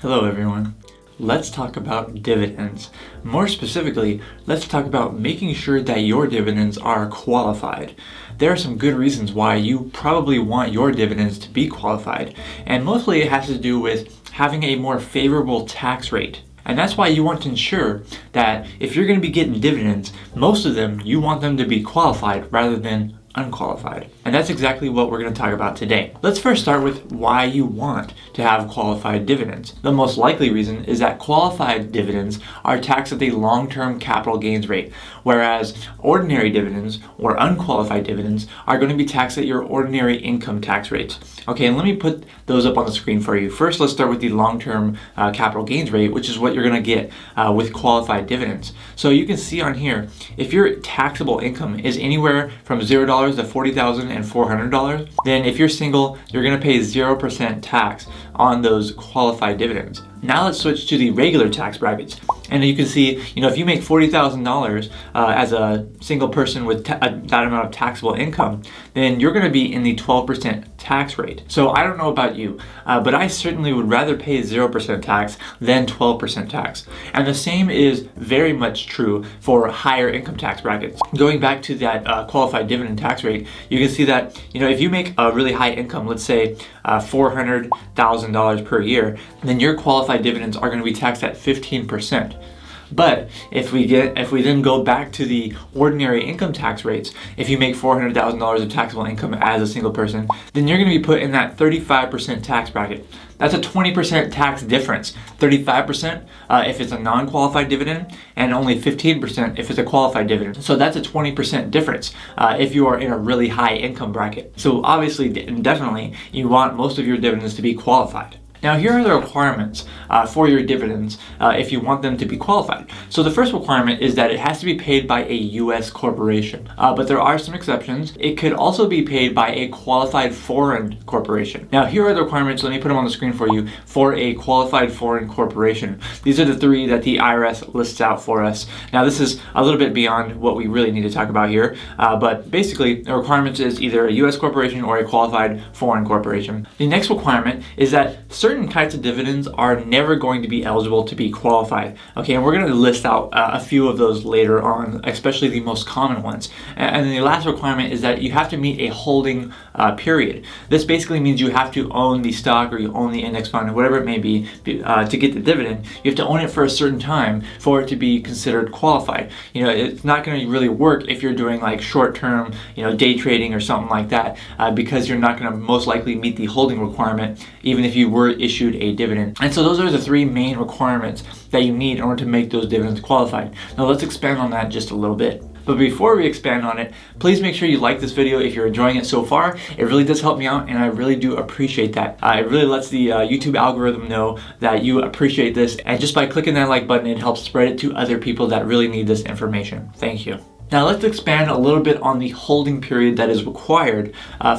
Hello everyone. Let's talk about dividends. More specifically, let's talk about making sure that your dividends are qualified. There are some good reasons why you probably want your dividends to be qualified, and mostly it has to do with having a more favorable tax rate. And that's why you want to ensure that if you're going to be getting dividends, most of them, you want them to be qualified rather than unqualified. And that's exactly what we're going to talk about today. Let's first start with why you want to have qualified dividends. The most likely reason is that qualified dividends are taxed at the long-term capital gains rate, whereas ordinary dividends or unqualified dividends are going to be taxed at your ordinary income tax rates. Okay, and let me put those up on the screen for you. First, let's start with the long-term capital gains rate, which is what you're going to get with qualified dividends. So you can see on here, if your taxable income is anywhere from $0 to $40,000 and $400, then if you're single, you're going to pay 0% tax on those qualified dividends. Now let's switch to the regular tax brackets. And you can see, if you make $40,000 as a single person with that amount of taxable income, then you're going to be in the 12% tax rate. So I don't know about you, but I certainly would rather pay 0% tax than 12% tax. And the same is very much true for higher income tax brackets. Going back to that qualified dividend tax rate, you can see that, if you make a really high income, let's say $400,000 per year, then your qualified dividends are going to be taxed at 15%. But if we then go back to the ordinary income tax rates, if you make $400,000 of taxable income as a single person, then you're going to be put in that 35% tax bracket. That's a 20% tax difference. 35% if it's a non-qualified dividend, and only 15% if it's a qualified dividend. So that's a 20% difference if you are in a really high income bracket. So obviously, definitely, you want most of your dividends to be qualified. Now, here are the requirements for your dividends if you want them to be qualified. So the first requirement is that it has to be paid by a U.S. corporation, but there are some exceptions. It could also be paid by a qualified foreign corporation. Now, here are the requirements. Let me put them on the screen for you for a qualified foreign corporation. These are the three that the IRS lists out for us. Now, this is a little bit beyond what we really need to talk about here, but basically, the requirements is either a U.S. corporation or a qualified foreign corporation. The next requirement is that certain types of dividends are never going to be eligible to be qualified. Okay, and we're going to list out a few of those later on, especially the most common ones. And then the last requirement is that you have to meet a holding period. This basically means you have to own the stock or you own the index fund or whatever it may be to get the dividend. You have to own it for a certain time for it to be considered qualified. It's not going to really work if you're doing like short-term, day trading or something like that, because you're not going to most likely meet the holding requirement even if you were issued a dividend. And so those are the three main requirements that you need in order to make those dividends qualified. Now let's expand on that just a little bit. But before we expand on it, please make sure you like this video if you're enjoying it so far. It really does help me out, and I really do appreciate that. It really lets the YouTube algorithm know that you appreciate this, and just by clicking that like button, it helps spread it to other people that really need this information. Thank you. Now let's expand a little bit on the holding period that is required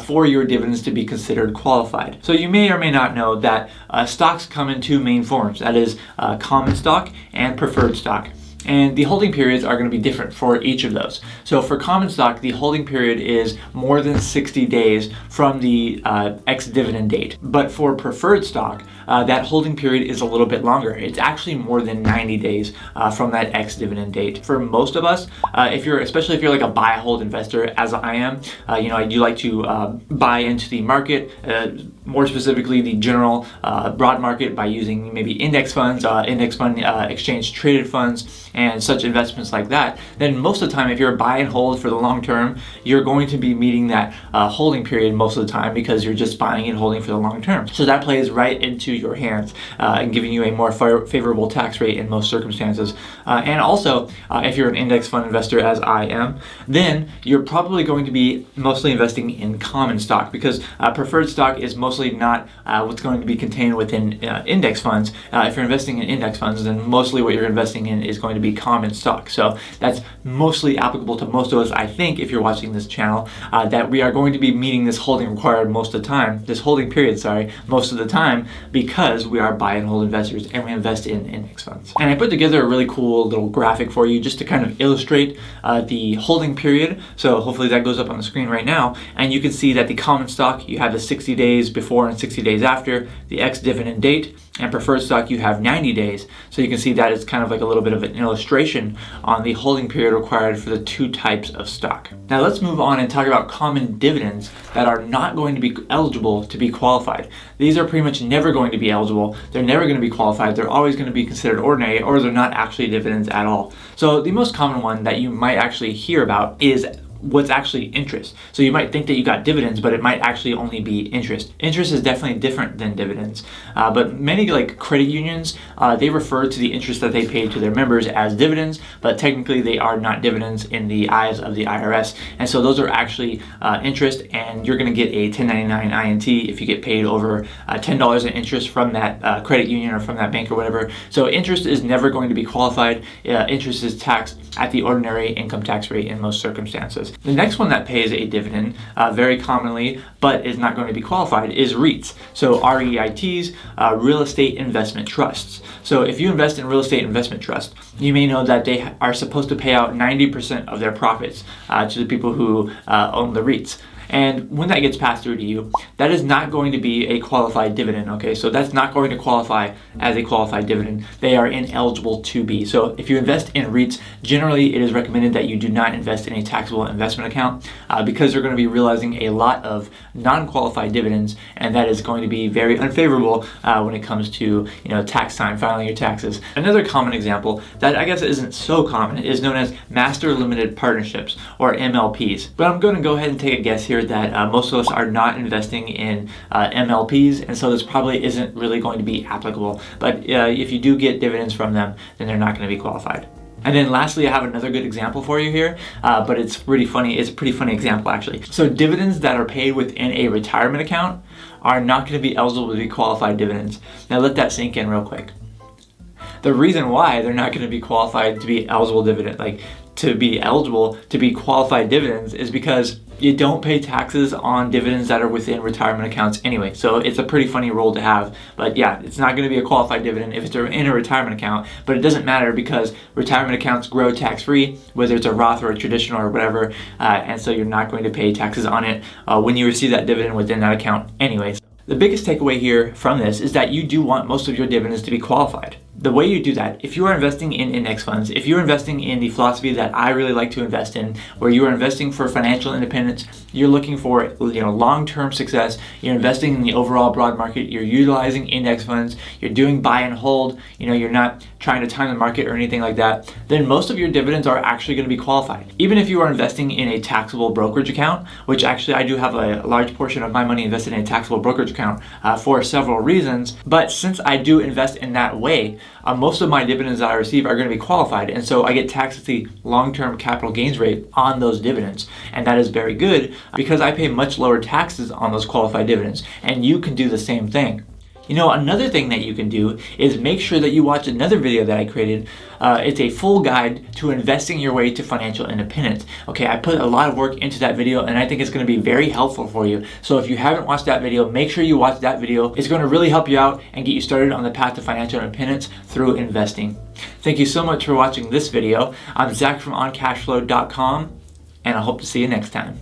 for your dividends to be considered qualified. So you may or may not know that stocks come in two main forms, that is common stock and preferred stock. And the holding periods are going to be different for each of those. So for common stock, the holding period is more than 60 days from the ex-dividend date. But for preferred stock, that holding period is a little bit longer. It's actually more than 90 days from that ex-dividend date. For most of us, especially if you're like a buy-hold investor, as I am, you like to buy into the market, more specifically the general broad market by using maybe index funds, index fund exchange traded funds, and such investments like that, then most of the time, if you're buy and hold for the long term, you're going to be meeting that holding period most of the time because you're just buying and holding for the long term. So that plays right into your hands and giving you a more favorable tax rate in most circumstances. And also, if you're an index fund investor, as I am, then you're probably going to be mostly investing in common stock because preferred stock is mostly not what's going to be contained within index funds. If you're investing in index funds, then mostly what you're investing in is going to be common stock. So that's mostly applicable to most of us, I think, if you're watching this channel, that we are going to be meeting this holding required most of the time, this holding period, most of the time, because we are buy and hold investors and we invest in index funds. And I put together a really cool little graphic for you just to kind of illustrate the holding period. So hopefully that goes up on the screen right now. And you can see that the common stock, you have the 60 days before and 60 days after the ex-dividend date. and preferred stock you have 90 days. So you can see that is kind of like a little bit of an illustration on the holding period required for the two types of stock. Now let's move on and talk about common dividends that are not going to be eligible to be qualified. These are pretty much never going to be eligible. They're never going to be qualified. They're always going to be considered ordinary, or they're not actually dividends at all. So the most common one that you might actually hear about is what's actually interest. So you might think that you got dividends, but it might actually only be interest. Interest is definitely different than dividends. But many like credit unions, they refer to the interest that they pay to their members as dividends, but technically they are not dividends in the eyes of the IRS. And so those are actually interest, and you're going to get a 1099 INT if you get paid over $10 in interest from that credit union or from that bank or whatever. So interest is never going to be qualified. Interest is taxed at the ordinary income tax rate in most circumstances. The next one that pays a dividend very commonly, but is not going to be qualified, is REITs. So REITs, real estate investment trusts. So if you invest in real estate investment trust, you may know that they are supposed to pay out 90% of their profits to the people who own the REITs. And when that gets passed through to you, that is not going to be a qualified dividend, okay? So that's not going to qualify as a qualified dividend. They are ineligible to be. So if you invest in REITs, generally it is recommended that you do not invest in a taxable investment account because you're going to be realizing a lot of non-qualified dividends, and that is going to be very unfavorable when it comes to tax time, filing your taxes. Another common example that I guess isn't so common is known as master limited partnerships, or MLPs. But I'm going to go ahead and take a guess here that most of us are not investing in MLPs, and so this probably isn't really going to be applicable. But if you do get dividends from them, then they're not going to be qualified. And then lastly, I have another good example for you here, but it's pretty funny. It's a pretty funny example, actually. So dividends that are paid within a retirement account are not going to be eligible to be qualified dividends. Now let that sink in real quick. The reason why they're not going to be qualified to be eligible to be qualified dividends is because you don't pay taxes on dividends that are within retirement accounts anyway. So it's a pretty funny rule to have. But yeah, it's not going to be a qualified dividend if it's in a retirement account. But it doesn't matter because retirement accounts grow tax-free, whether it's a Roth or a traditional or whatever. And so you're not going to pay taxes on it when you receive that dividend within that account anyways. The biggest takeaway here from this is that you do want most of your dividends to be qualified. The way you do that, if you are investing in index funds, if you're investing in the philosophy that I really like to invest in, where you are investing for financial independence, you're looking for long-term success, you're investing in the overall broad market, you're utilizing index funds, you're doing buy and hold, you're not trying to time the market or anything like that, then most of your dividends are actually going to be qualified. Even if you are investing in a taxable brokerage account, which actually I do have a large portion of my money invested in a taxable brokerage account for several reasons, but since I do invest in that way, most of my dividends that I receive are going to be qualified, and so I get taxed at the long-term capital gains rate on those dividends, and that is very good because I pay much lower taxes on those qualified dividends, and you can do the same thing. Another thing that you can do is make sure that you watch another video that I created. It's a full guide to investing your way to financial independence. Okay, I put a lot of work into that video, and I think it's going to be very helpful for you. So if you haven't watched that video, make sure you watch that video. It's going to really help you out and get you started on the path to financial independence through investing. Thank you so much for watching this video. I'm Zach from OnCashflow.com, and I hope to see you next time.